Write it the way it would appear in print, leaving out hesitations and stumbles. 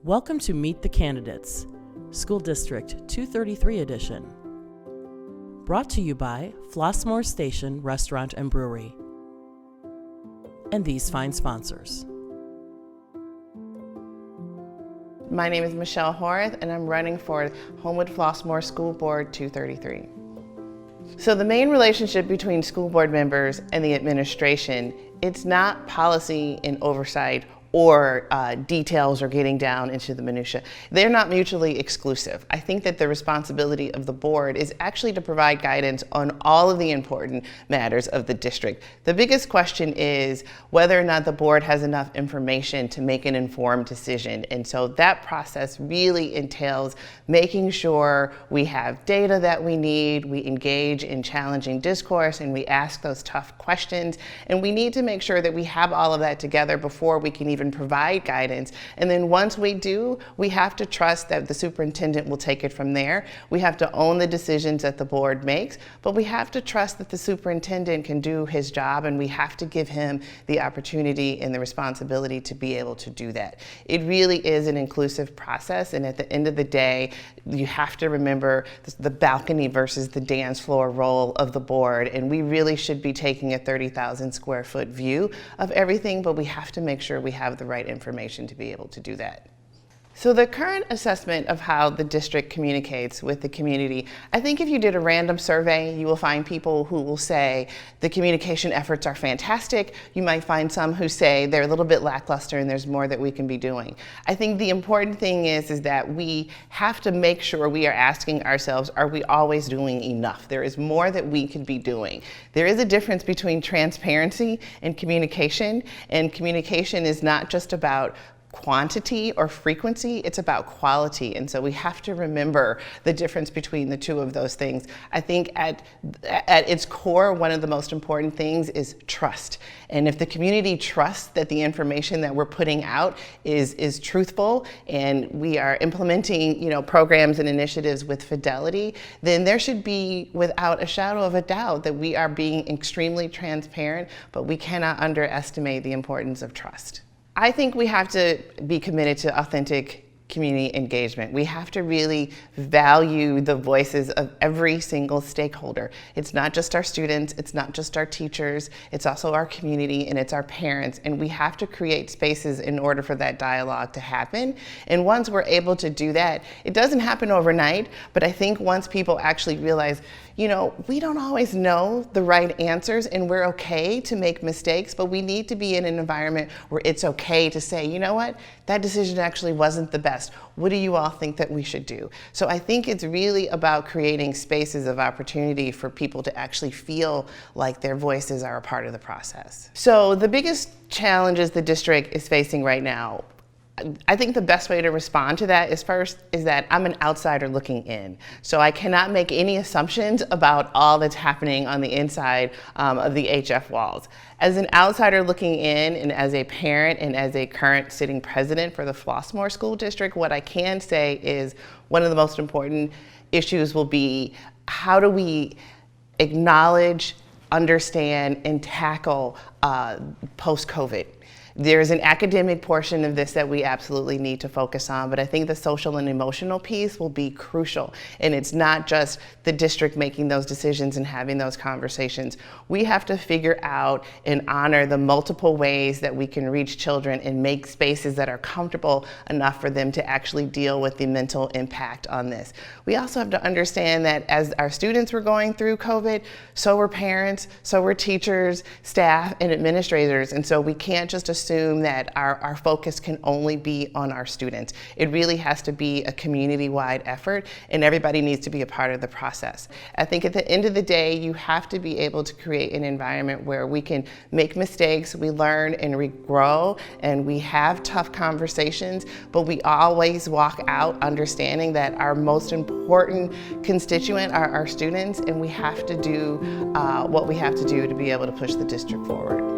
Welcome to Meet the Candidates, School District 233 edition. Brought to you by Flossmoor Station Restaurant and Brewery. And these fine sponsors. My name is Michelle Hoereth, and I'm running for Homewood-Flossmoor School Board 233. So the main relationship between school board members and the administration, it's not policy and oversight or details or getting down into the minutia. They're not mutually exclusive. I think that the responsibility of the board is actually to provide guidance on all of the important matters of the district. The biggest question is whether or not the board has enough information to make an informed decision. And so that process really entails making sure we have data that we need, we engage in challenging discourse, and we ask those tough questions. And we need to make sure that we have all of that together before we can even provide guidance. And then once we do, we have to trust that the superintendent will take it from there. We have to own the decisions that the board makes, but we have to trust that the superintendent can do his job, and we have to give him the opportunity and the responsibility to be able to do that. It really is an inclusive process, and at the end of the day, you have to remember the balcony versus the dance floor role of the board, and we really should be taking a 30,000 square foot view of everything, but we have to make sure we have the right information to be able to do that. So the current assessment of how the district communicates with the community, I think if you did a random survey, you will find people who will say the communication efforts are fantastic. You might find some who say they're a little bit lackluster and there's more that we can be doing. I think the important thing is that we have to make sure we are asking ourselves, are we always doing enough? There is more that we could be doing. There is a difference between transparency and communication is not just about quantity or frequency, it's about quality. And so we have to remember the difference between the two of those things. I think at its core, one of the most important things is trust. And if the community trusts that the information that we're putting out is truthful and we are implementing, programs and initiatives with fidelity, then there should be, without a shadow of a doubt, that we are being extremely transparent, but we cannot underestimate the importance of trust. I think we have to be committed to authentic community engagement. We have to really value the voices of every single stakeholder. It's not just our students, it's not just our teachers, it's also our community and it's our parents, and we have to create spaces in order for that dialogue to happen. And once we're able to do that, it doesn't happen overnight, but I think once people actually realize, we don't always know the right answers and we're okay to make mistakes, but we need to be in an environment where it's okay to say, you know what, that decision actually wasn't the best. What do you all think that we should do? So I think it's really about creating spaces of opportunity for people to actually feel like their voices are a part of the process. So the biggest challenges the district is facing right now, I think the best way to respond to that is that I'm an outsider looking in. So I cannot make any assumptions about all that's happening on the inside of the HF walls. As an outsider looking in, and as a parent and as a current sitting president for the Flossmoor School District, what I can say is one of the most important issues will be how do we acknowledge, understand, and tackle post-COVID. There's an academic portion of this that we absolutely need to focus on, but I think the social and emotional piece will be crucial. And it's not just the district making those decisions and having those conversations. We have to figure out and honor the multiple ways that we can reach children and make spaces that are comfortable enough for them to actually deal with the mental impact on this. We also have to understand that as our students were going through COVID, so were parents, so were teachers, staff, and administrators. And so we can't just assume that our focus can only be on our students. It really has to be a community-wide effort, and everybody needs to be a part of the process. I think at the end of the day, you have to be able to create an environment where we can make mistakes, we learn and we grow, and we have tough conversations, but we always walk out understanding that our most important constituent are our students, and we have to do what we have to do to be able to push the district forward.